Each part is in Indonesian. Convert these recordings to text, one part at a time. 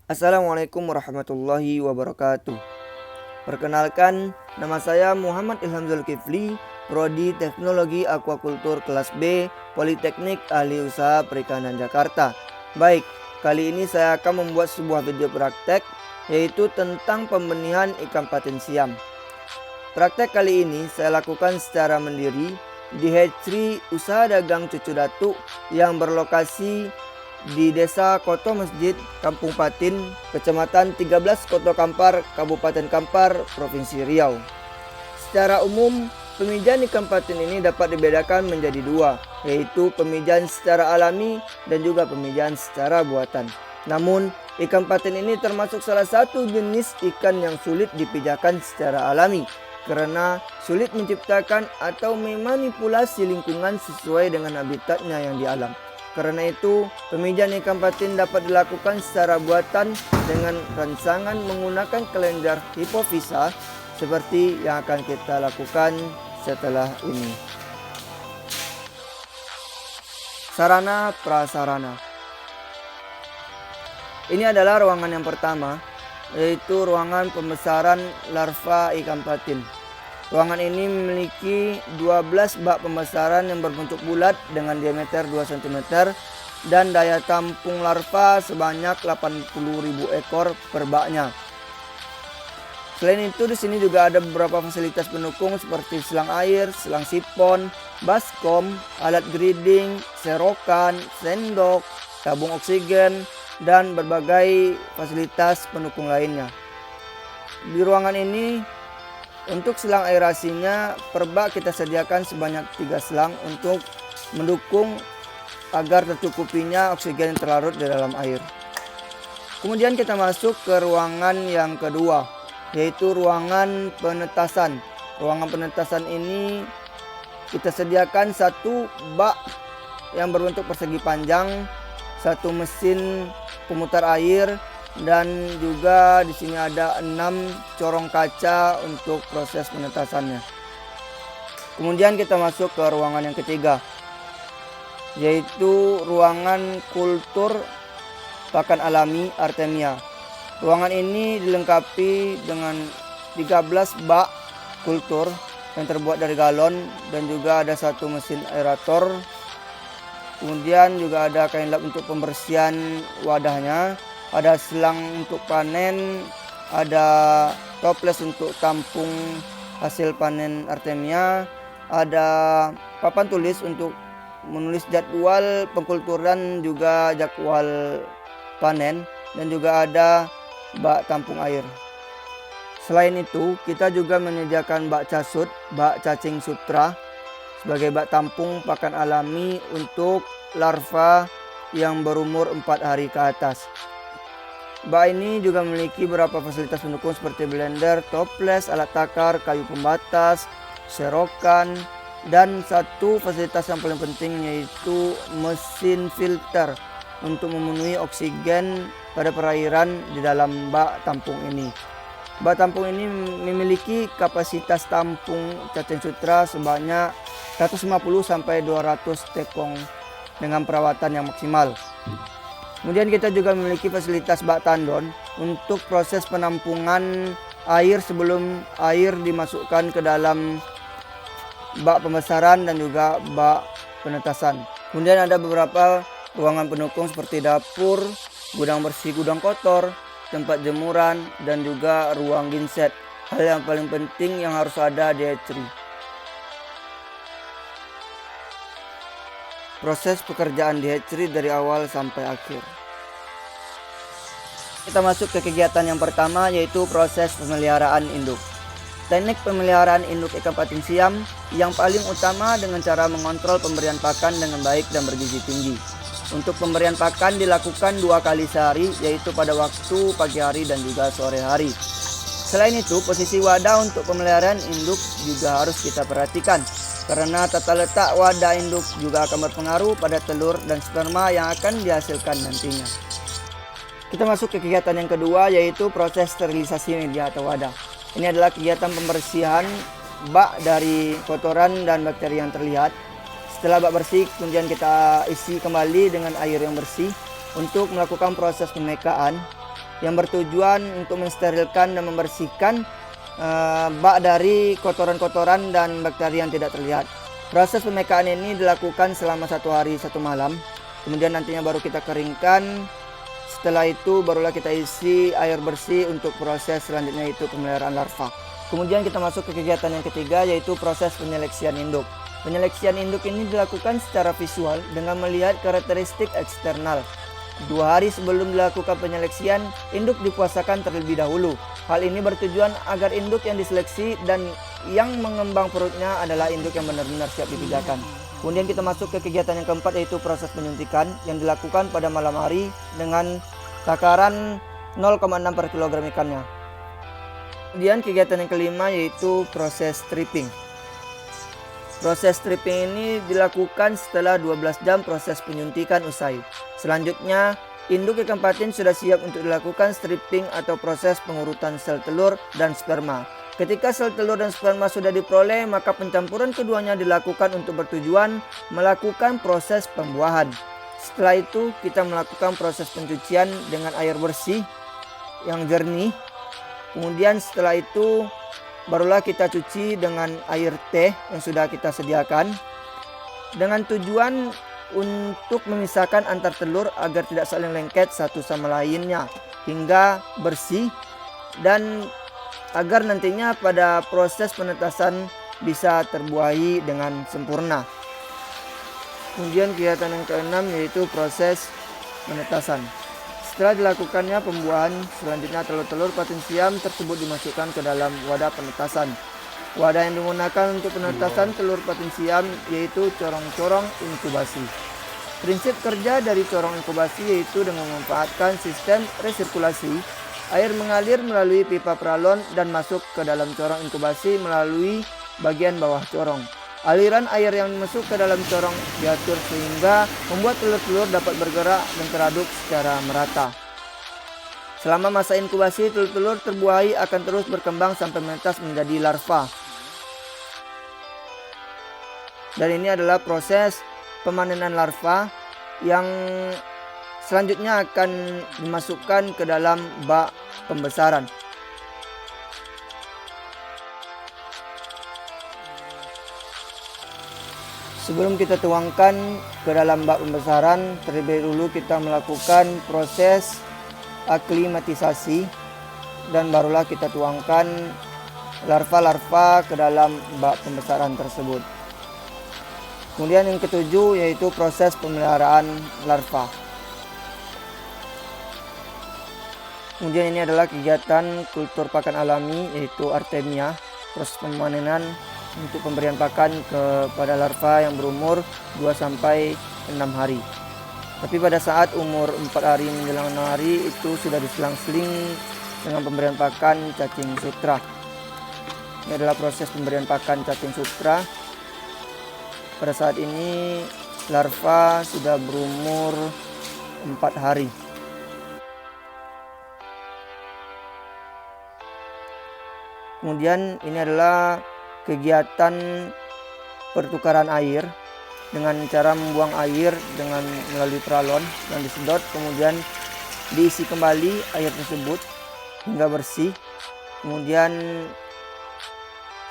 Assalamualaikum warahmatullahi wabarakatuh. Perkenalkan, nama saya Muhammad Ilham Zulkifli, Prodi Teknologi Aquakultur kelas B, Politeknik Ahli Usaha Perikanan Jakarta. Baik, kali ini saya akan membuat sebuah video praktek, yaitu tentang pembenihan ikan patin siam. Praktek kali ini saya lakukan secara mandiri di hatchery usaha dagang Cucu Datuk yang berlokasi di Desa Koto Masjid, Kampung Patin, Kecamatan 13 Koto Kampar, Kabupaten Kampar, Provinsi Riau. Secara umum, pemijahan ikan patin ini dapat dibedakan menjadi dua, yaitu pemijahan secara alami dan juga pemijahan secara buatan. Namun, ikan patin ini termasuk salah satu jenis ikan yang sulit dipijahkan secara alami karena sulit menciptakan atau memanipulasi lingkungan sesuai dengan habitatnya yang di alam. Karena itu, pemijahan ikan patin dapat dilakukan secara buatan dengan rangsangan menggunakan kalender hipofisa seperti yang akan kita lakukan setelah ini. Sarana prasarana. Ini adalah ruangan yang pertama, yaitu ruangan pembesaran larva ikan patin. Ruangan ini memiliki 12 bak pembesaran yang berbentuk bulat dengan diameter 2 cm dan daya tampung larva sebanyak 80.000 ekor per baknya. Selain itu, di sini juga ada beberapa fasilitas pendukung seperti selang air, selang sipon, baskom, alat grading, serokan, sendok, tabung oksigen, dan berbagai fasilitas pendukung lainnya. Di ruangan ini, untuk selang aerasinya per bak kita sediakan sebanyak 3 selang untuk mendukung agar tercukupinya oksigen yang terlarut di dalam air. Kemudian kita masuk ke ruangan yang kedua, yaitu ruangan penetasan. Ruangan penetasan ini kita sediakan satu bak yang berbentuk persegi panjang, satu mesin pemutar air, dan juga di sini ada 6 corong kaca untuk proses penetasannya. Kemudian kita masuk ke ruangan yang ketiga, yaitu ruangan kultur pakan alami Artemia. Ruangan ini dilengkapi dengan 13 bak kultur yang terbuat dari galon dan juga ada satu mesin aerator. Kemudian juga ada kain lap untuk pembersihan wadahnya. Ada selang untuk panen, ada toples untuk tampung hasil panen Artemia, ada papan tulis untuk menulis jadwal pengkulturan juga jadwal panen, dan juga ada bak tampung air. Selain itu, kita juga menyediakan bak casut, bak cacing sutra sebagai bak tampung pakan alami untuk larva yang berumur 4 hari ke atas. Bak ini juga memiliki beberapa fasilitas pendukung seperti blender, toples, alat takar, kayu pembatas, serokan, dan satu fasilitas yang paling penting yaitu mesin filter untuk memenuhi oksigen pada perairan di dalam bak tampung ini. Bak tampung ini memiliki kapasitas tampung cacing sutra sebanyak 150-200 tekong dengan perawatan yang maksimal. Kemudian kita juga memiliki fasilitas bak tandon untuk proses penampungan air sebelum air dimasukkan ke dalam bak pembesaran dan juga bak penetasan. Kemudian ada beberapa ruangan pendukung seperti dapur, gudang bersih, gudang kotor, tempat jemuran, dan juga ruang genset. Hal yang paling penting yang harus ada di hatchery. Proses pekerjaan di hatchery dari awal sampai akhir. Kita masuk ke kegiatan yang pertama, yaitu proses pemeliharaan induk. Teknik pemeliharaan induk ikan patin siam yang paling utama dengan cara mengontrol pemberian pakan dengan baik dan bergizi tinggi. Untuk pemberian pakan dilakukan 2 kali sehari, yaitu pada waktu pagi hari dan juga sore hari. Selain itu, posisi wadah untuk pemeliharaan induk juga harus kita perhatikan, karena tata letak wadah induk juga akan berpengaruh pada telur dan sperma yang akan dihasilkan nantinya. Kita masuk ke kegiatan yang kedua, yaitu proses sterilisasi media atau wadah. Ini adalah kegiatan pembersihan bak dari kotoran dan bakteri yang terlihat. Setelah bak bersih, kemudian kita isi kembali dengan air yang bersih untuk melakukan proses pemekaan. yang bertujuan untuk mensterilkan dan membersihkan bak dari kotoran-kotoran dan bakteri yang tidak terlihat. Proses pemekaan ini dilakukan selama 1 hari 1 malam. Kemudian nantinya baru kita keringkan. Setelah itu barulah kita isi air bersih untuk proses selanjutnya, yaitu pemeliharaan larva. Kemudian kita masuk ke kegiatan yang ketiga, yaitu proses penyeleksian induk. Penyeleksian induk ini dilakukan secara visual dengan melihat karakteristik eksternal. 2 hari sebelum dilakukan penyeleksian, induk dipuasakan terlebih dahulu. Hal ini bertujuan agar induk yang diseleksi dan yang mengembang perutnya adalah induk yang benar-benar siap dipindahkan. Kemudian kita masuk ke kegiatan yang keempat, yaitu proses penyuntikan yang dilakukan pada malam hari dengan takaran 0,6 per kilogram ikannya. Kemudian kegiatan yang kelima, yaitu proses stripping. Proses stripping ini dilakukan setelah 12 jam proses penyuntikan usai. Selanjutnya, induk ikan patin sudah siap untuk dilakukan stripping atau proses pengurutan sel telur dan sperma. Ketika sel telur dan sperma sudah diperoleh, maka pencampuran keduanya dilakukan untuk bertujuan melakukan proses pembuahan. Setelah itu, kita melakukan proses pencucian dengan air bersih yang jernih. Kemudian setelah itu, barulah kita cuci dengan air teh yang sudah kita sediakan, dengan tujuan untuk memisahkan antar telur agar tidak saling lengket satu sama lainnya hingga bersih, dan agar nantinya pada proses penetasan bisa terbuahi dengan sempurna. Kemudian kegiatan yang keenam, yaitu proses penetasan. Setelah dilakukannya pembuahan, selanjutnya telur-telur patin siam tersebut dimasukkan ke dalam wadah penetasan. Wadah yang digunakan untuk penetasan telur patin siam yaitu corong-corong inkubasi. Prinsip kerja dari corong inkubasi yaitu dengan memanfaatkan sistem resirkulasi. Air mengalir melalui pipa peralon dan masuk ke dalam corong inkubasi melalui bagian bawah corong. Aliran air yang masuk ke dalam corong diatur sehingga membuat telur-telur dapat bergerak dan teraduk secara merata. Selama masa inkubasi, telur-telur terbuahi akan terus berkembang sampai menetas menjadi larva. Dan ini adalah proses pemanenan larva yang selanjutnya akan dimasukkan ke dalam bak pembesaran. Sebelum kita tuangkan ke dalam bak pembesaran, terlebih dahulu kita melakukan proses aklimatisasi dan barulah kita tuangkan larva-larva ke dalam bak pembesaran tersebut. Kemudian yang ketujuh, yaitu proses pemeliharaan larva. Kemudian ini adalah kegiatan kultur pakan alami, yaitu Artemia. Proses pemanenan untuk pemberian pakan kepada larva yang berumur 2-6 hari. Tapi pada saat umur 4 hari menjelang 6 hari itu sudah diselang-seling dengan pemberian pakan cacing sutra. Ini adalah proses pemberian pakan cacing sutra. Pada saat ini larva sudah berumur 4 hari. Kemudian ini adalah kegiatan pertukaran air dengan cara membuang air dengan melalui peralon yang disedot, kemudian diisi kembali air tersebut hingga bersih. Kemudian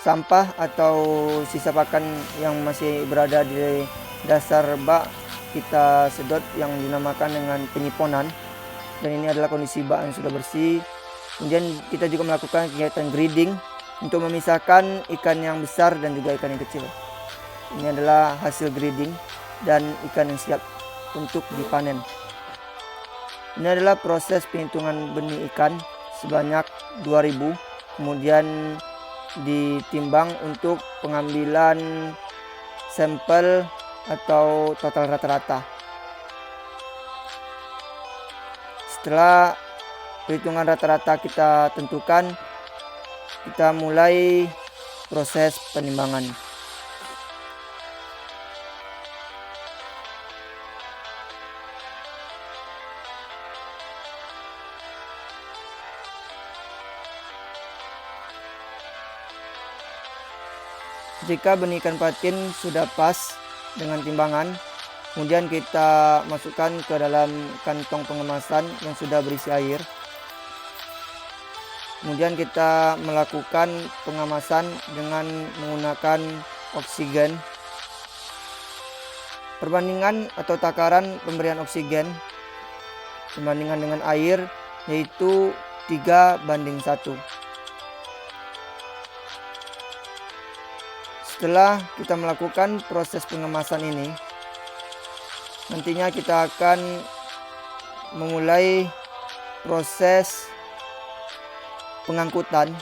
sampah atau sisa pakan yang masih berada di dasar bak kita sedot yang dinamakan dengan penyiponan. Dan ini adalah kondisi bak yang sudah bersih. Kemudian kita juga melakukan kegiatan grading untuk memisahkan ikan yang besar dan juga ikan yang kecil. Ini adalah hasil grading dan ikan yang siap untuk dipanen. Ini adalah proses penghitungan benih ikan sebanyak 2000, kemudian ditimbang untuk pengambilan sampel atau total rata-rata. Setelah perhitungan rata-rata kita tentukan, kita mulai proses penimbangan. Jika benih ikan patin sudah pas dengan timbangan, kemudian kita masukkan ke dalam kantong pengemasan yang sudah berisi air. Kemudian kita melakukan pengemasan dengan menggunakan oksigen. Perbandingan atau takaran pemberian oksigen perbandingan dengan air yaitu 3:1. Setelah kita melakukan proses pengemasan ini, nantinya kita akan memulai proses pengangkutan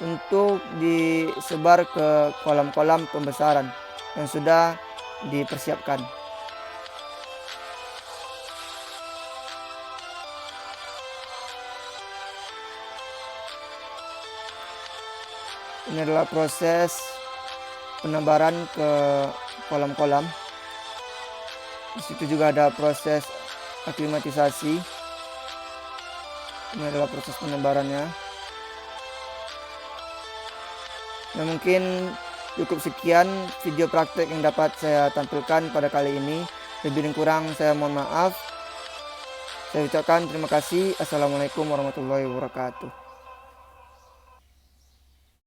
untuk disebar ke kolam-kolam pembesaran yang sudah dipersiapkan. Ini adalah proses penebaran ke kolam-kolam. Di situ juga ada proses aklimatisasi. Ini adalah proses penebarannya. Nah, mungkin cukup sekian video praktek yang dapat saya tampilkan pada kali ini. Lebih dan kurang saya mohon maaf. Saya ucapkan terima kasih. Assalamualaikum warahmatullahi wabarakatuh.